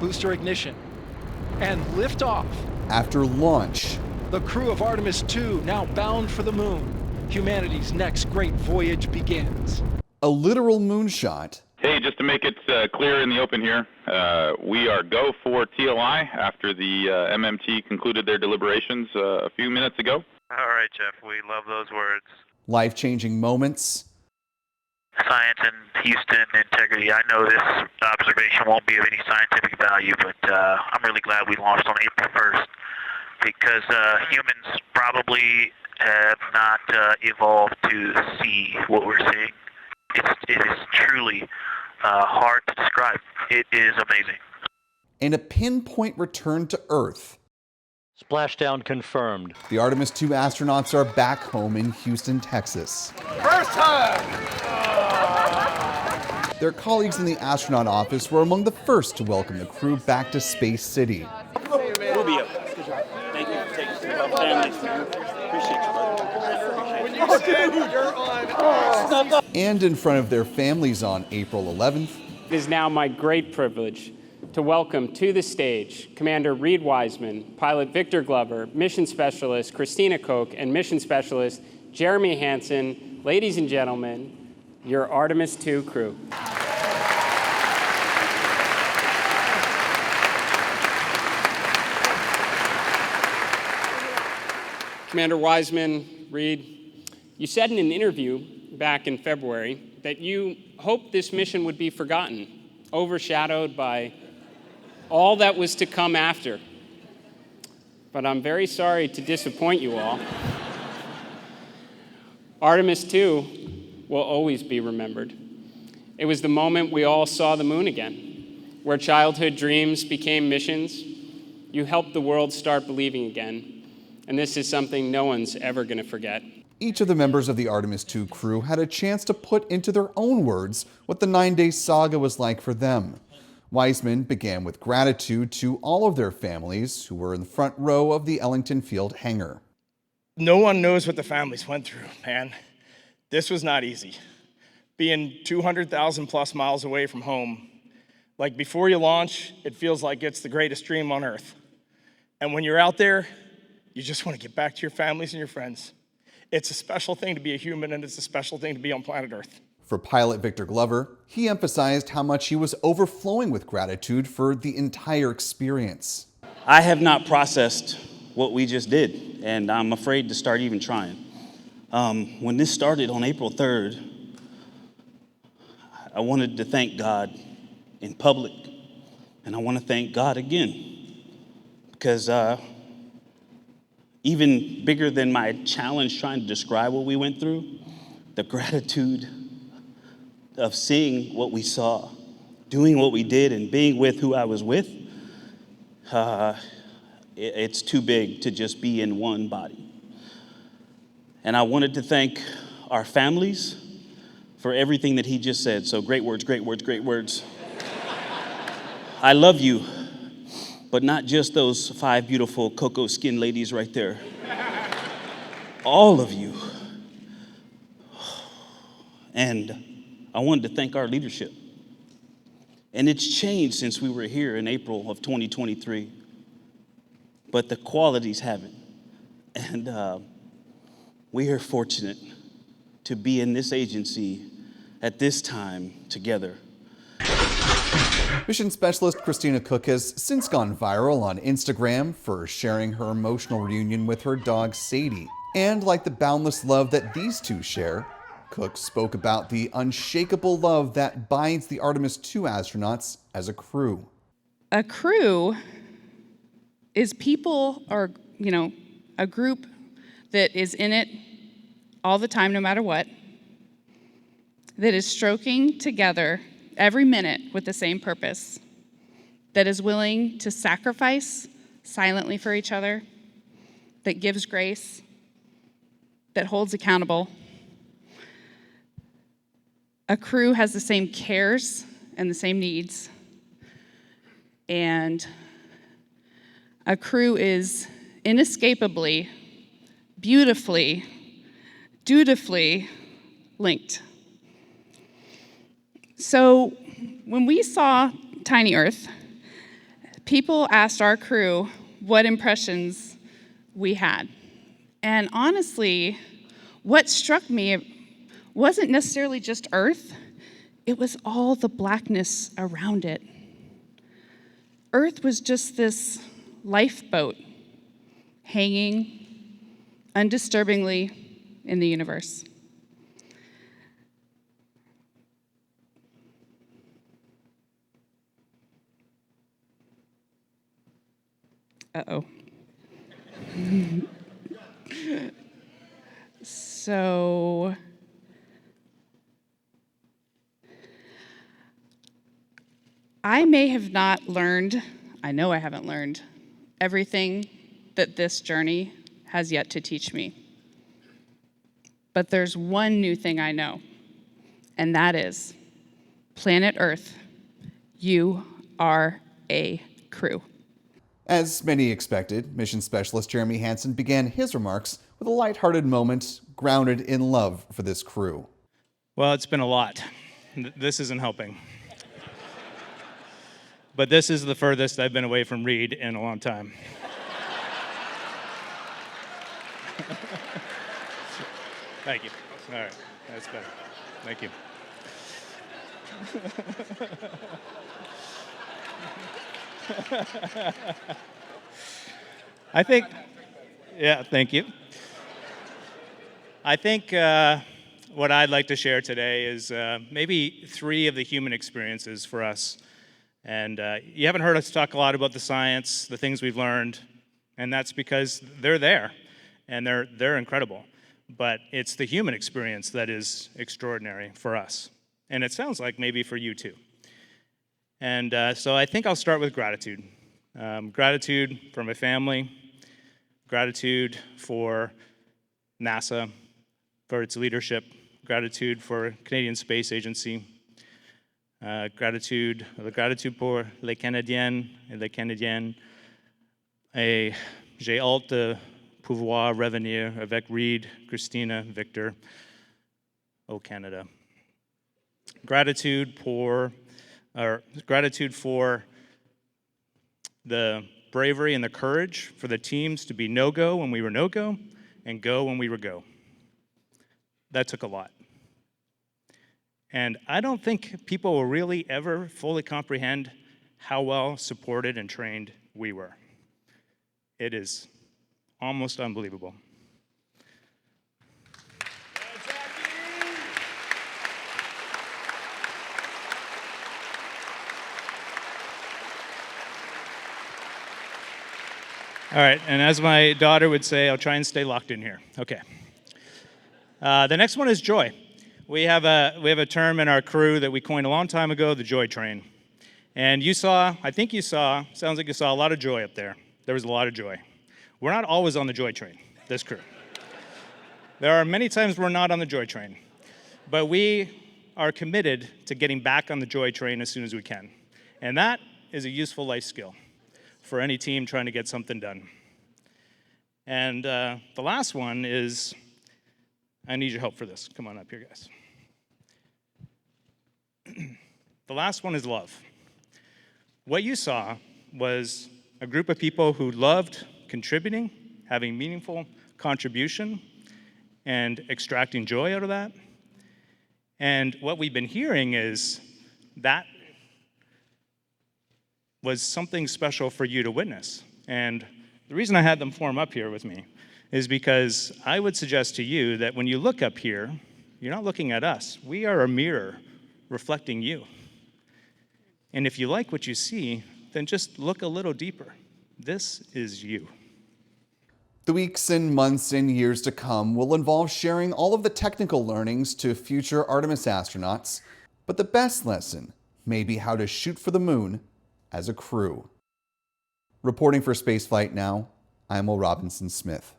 booster ignition, and liftoff. After launch, The crew of Artemis 2 now bound for the moon. Humanity's next great voyage begins. a literal moonshot, Hey, just to make it clear in the open here, we are go for TLI after the MMT concluded their deliberations a few minutes ago. All right, Jeff, we love those words. life-changing moments, Science in Houston integrity. I know this observation won't be of any scientific value, but I'm really glad we launched on April 1st because humans probably have not evolved to see what we're seeing. It is truly hard to describe. It is amazing. and a pinpoint return to Earth. Splashdown confirmed. The Artemis 2 astronauts are back home in Houston, Texas. First time! Their colleagues in the astronaut office were among the first to welcome the crew back to Space City. We'll be up. Good job. Thank you for taking care of our families. Appreciate you, brother. Dude, you're on. And in front of their families on April 11th, It is now my great privilege to welcome to the stage Commander Reid Wiseman, Pilot Victor Glover, Mission Specialist Christina Koch, and Mission Specialist Jeremy Hansen. Ladies and gentlemen, your Artemis 2 crew. Commander Wiseman, Reid, you said in an interview back in February that you hoped this mission would be forgotten, overshadowed by all that was to come after. But I'm very sorry to disappoint you all. Artemis 2 will always be remembered. It was the moment we all saw the moon again, where childhood dreams became missions. You helped the world start believing again, and this is something no one's ever going to forget. each of the members of the Artemis 2 crew had a chance to put into their own words what the 9-day saga was like for them. Wiseman began with gratitude to all of their families who were in the front row of the Ellington field hangar. No one knows what the families went through, man. This was not easy. Being 200,000 plus miles away from home, like before you launch, it feels like it's the greatest dream on earth. And when you're out there, you just want to get back to your families and your friends. It's a special thing to be a human, and it's a special thing to be on planet Earth. For pilot Victor Glover, he emphasized how much he was overflowing with gratitude for the entire experience. I have not processed what we just did, and I'm afraid to start even trying. When this started on April 3rd, I wanted to thank God in public, and I want to thank God again, because even bigger than my challenge trying to describe what we went through, the gratitude of seeing what we saw, doing what we did, and being with who I was with, it's too big to just be in one body. And I wanted to thank our families for everything that he just said. So great words, great words, great words. I love you, but not just those 5 beautiful cocoa skin ladies right there. All of you. And I wanted to thank our leadership. And it's changed since we were here in April of 2023. But the qualities haven't. And we are fortunate to be in this agency at this time together. Mission Specialist Christina Koch has since gone viral on Instagram for sharing her emotional reunion with her dog Sadie. And like the boundless love that these two share, Koch spoke about the unshakable love that binds the Artemis 2 astronauts as a crew. A crew is people or, a group that is in it all the time, no matter what, that is stroking together every minute with the same purpose, that is willing to sacrifice silently for each other, that gives grace, that holds accountable. A crew has the same cares and the same needs, and a crew is inescapably, beautifully, dutifully linked. So when we saw Tiny Earth, people asked our crew what impressions we had. And honestly, what struck me wasn't necessarily just Earth, it was all the blackness around it. Earth was just this lifeboat hanging undisturbingly in the universe. Uh-oh. So, I may have not learned, I know I haven't learned, everything that this journey has yet to teach me. But there's one new thing I know, and that is, planet Earth, you are a crew. As many expected, mission specialist Jeremy Hansen began his remarks with a lighthearted moment grounded in love for this crew. Well, it's been a lot. This isn't helping. But this is the furthest I've been away from Reid in a long time. Thank you. All right, that's better. Thank you. I think, yeah, thank you. I think what I'd like to share today is maybe 3 of the human experiences for us. And you haven't heard us talk a lot about the science, the things we've learned, and that's because they're there, and they're incredible. But it's the human experience that is extraordinary for us. And it sounds like maybe for you too. And so I think I'll start with gratitude. Gratitude for my family, gratitude for NASA, for its leadership, gratitude for Canadian Space Agency, gratitude pour les Canadiens et les Canadiennes, et j'ai hâte de pouvoir revenir avec Reid, Christina, Victor, au Canada. Gratitude for the bravery and the courage for the teams to be no-go when we were no-go and go when we were go. That took a lot. And I don't think people will really ever fully comprehend how well supported and trained we were. It is almost unbelievable. All right, and as my daughter would say, I'll try and stay locked in here. Okay. The next one is joy. We have a term in our crew that we coined a long time ago, the joy train. And sounds like you saw a lot of joy up there. There was a lot of joy. We're not always on the joy train, this crew. There are many times we're not on the joy train. But we are committed to getting back on the joy train as soon as we can. And that is a useful life skill for any team trying to get something done. And the last one is, I need your help for this. Come on up here, guys. The last one is love. What you saw was a group of people who loved contributing, having meaningful contribution, and extracting joy out of that. And what we've been hearing is that was something special for you to witness. And the reason I had them form up here with me is because I would suggest to you that when you look up here, you're not looking at us. We are a mirror reflecting you. And if you like what you see, then just look a little deeper. This is you. The weeks and months and years to come will involve sharing all of the technical learnings to future Artemis astronauts, but the best lesson may be how to shoot for the moon as a crew. Reporting for Spaceflight Now, I'm Will Robinson Smith.